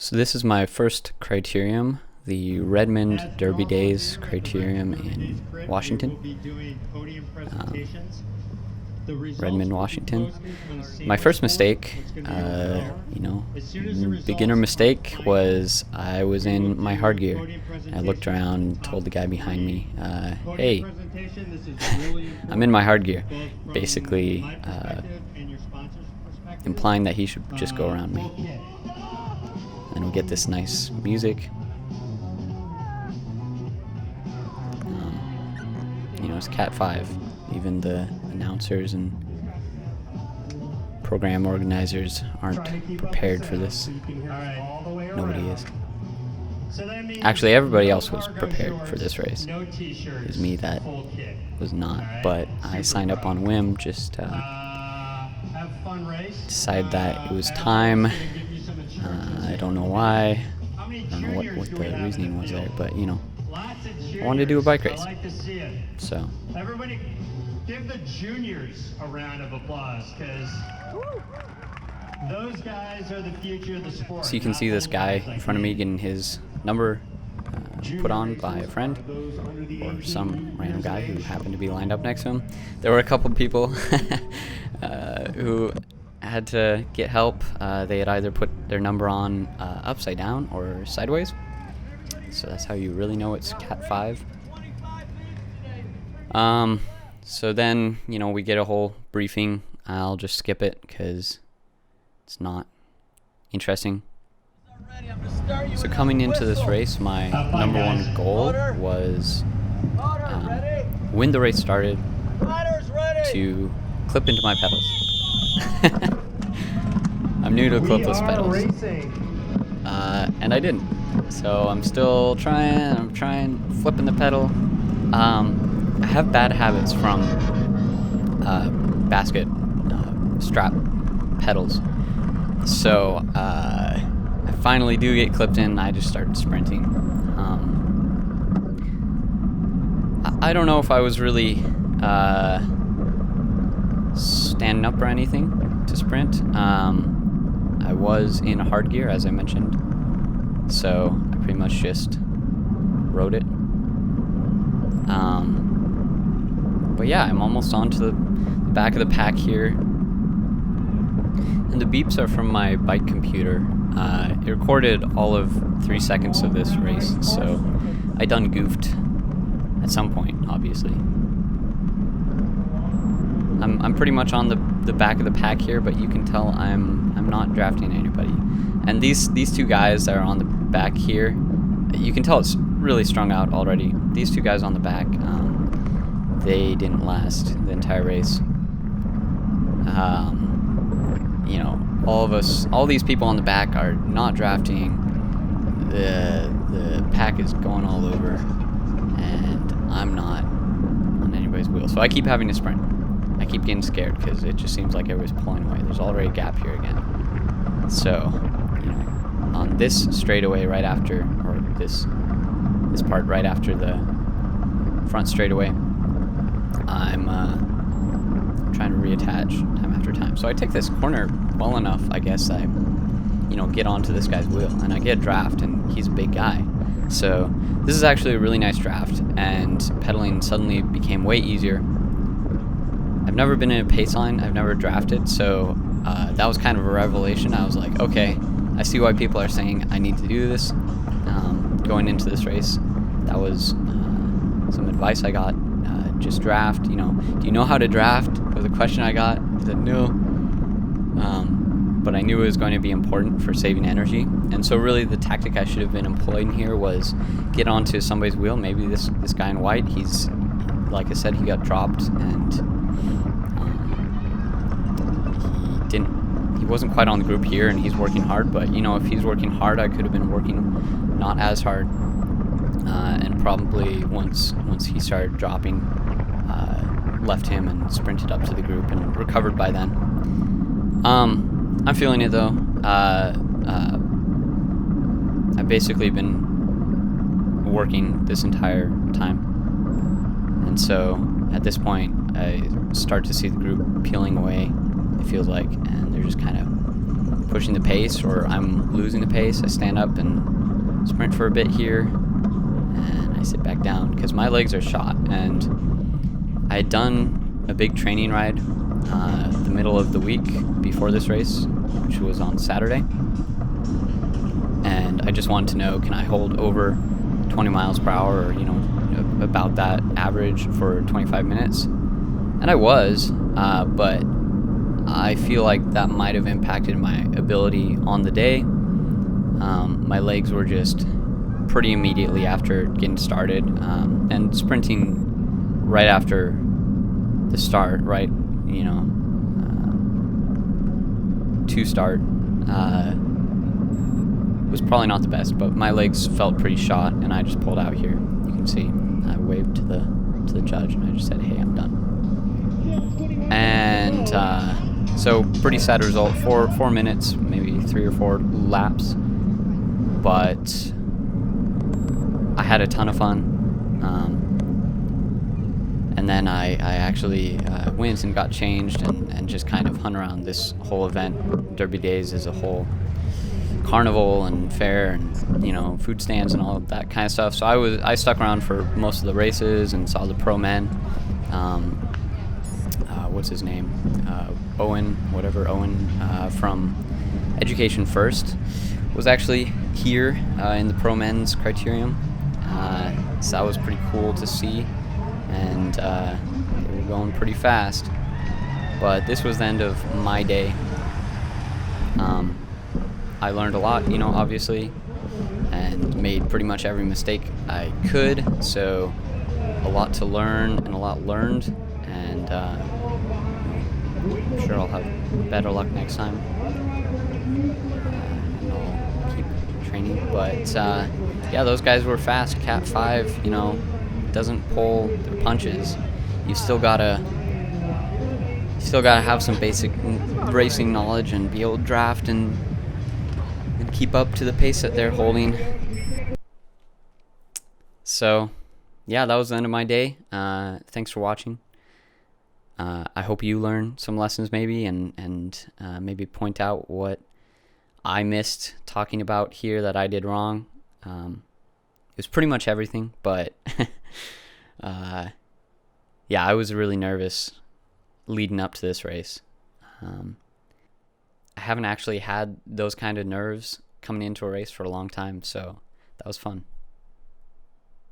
So this is my first Criterium, the Redmond Derby Days Criterium in Washington. Redmond, Washington. My first mistake, beginner mistake, was I was in my hard gear. I looked around and told the guy behind me, hey, I'm in my hard gear. Basically implying that he should just go around me. And we get this nice music. It's Cat 5. Even the announcers and program organizers aren't prepared for this. Nobody is. Actually, everybody else was prepared for this race. It was me that was not. But I signed up on whim, just decided that it was time. I don't know why. I don't know what the reasoning was there, but I wanted to do a bike race. So everybody give the juniors a round of applause, because those guys are the future of the sport. So you can see this guy in front of me getting his number put on by a friend or some random guy who happened to be lined up next to him. There were a couple people who had to get help. They had either put their number on upside down or sideways. So that's how you really know it's Cat 5. So then, we get a whole briefing. I'll just skip it because it's not interesting. So coming into this race, my number one goal was, when the race started, to clip into my pedals. I'm new to clipless pedals. And I didn't. So I'm still trying, flipping the pedal. I have bad habits from basket strap pedals. So I finally do get clipped in. I just started sprinting. I don't know if I was really standing up or anything to sprint. I was in hard gear, as I mentioned. So I pretty much just rode it. But yeah, I'm almost onto the back of the pack here. And the beeps are from my bike computer. It recorded all of 3 seconds of this race, so I done goofed at some point, obviously. I'm pretty much on the back of the pack here, but you can tell I'm not drafting anybody. And these two guys that are on the back here, you can tell it's really strung out already. These two guys on the back, they didn't last the entire race. All these people on the back are not drafting. The pack is going all over, and I'm not on anybody's wheel. So I keep having to sprint. I keep getting scared because it just seems like everybody's pulling away. There's already a gap here again. So, on this straightaway right after, or this part right after the front straightaway, I'm trying to reattach time after time. So I take this corner well enough, I guess I, get onto this guy's wheel, and I get a draft, and he's a big guy. So this is actually a really nice draft, and pedaling suddenly became way easier. I've never been in a pace line. I've never drafted, so that was kind of a revelation. I was like, okay, I see why people are saying I need to do this. Going into this race, that was some advice I got. Just draft. Do you know how to draft? Was a question I got. I said no. But I knew it was going to be important for saving energy. And so really the tactic I should have been employing here was get onto somebody's wheel. Maybe this guy in white, he's, like I said, he got dropped, and he wasn't quite on the group here, and he's working hard. But if he's working hard, I could have been working not as hard, and probably once he started dropping, left him and sprinted up to the group and recovered by then. I'm feeling it though. I've basically been working this entire time, and so at this point I start to see the group peeling away, it feels like, and they're just kind of pushing the pace or I'm losing the pace, I stand up and sprint for a bit here, and I sit back down because my legs are shot. And I had done a big training ride the middle of the week before this race, which was on Saturday, and I just wanted to know, can I hold over 20 miles per hour, or about that average for 25 minutes? And I was, but I feel like that might have impacted my ability on the day. My legs were just pretty immediately after getting started, and sprinting right after the start, right, to start, was probably not the best, but my legs felt pretty shot, and I just pulled out here. You can see I waved to the judge, and I just said, hey, I'm done. And so pretty sad result. 4 minutes, maybe 3 or 4 laps, but I had a ton of fun. And then I actually went and got changed and just kind of hung around this whole event. Derby Days as a whole carnival and fair and food stands and all of that kind of stuff. So I stuck around for most of the races and saw the pro men. What's his name? Owen from Education First was actually here in the pro men's Criterium. So that was pretty cool to see, and they were going pretty fast. But this was the end of my day. I learned a lot, obviously, and made pretty much every mistake I could. So a lot to learn and a lot learned, and I'm sure I'll have better luck next time. And I'll keep training. But yeah, those guys were fast. Cat 5, doesn't pull their punches. You still gotta have some basic racing knowledge and be able to draft and keep up to the pace that they're holding. So yeah, that was the end of my day. Thanks for watching. I hope you learn some lessons maybe, and maybe point out what I missed talking about here that I did wrong. It was pretty much everything, but yeah, I was really nervous leading up to this race. I haven't actually had those kind of nerves coming into a race for a long time, so that was fun.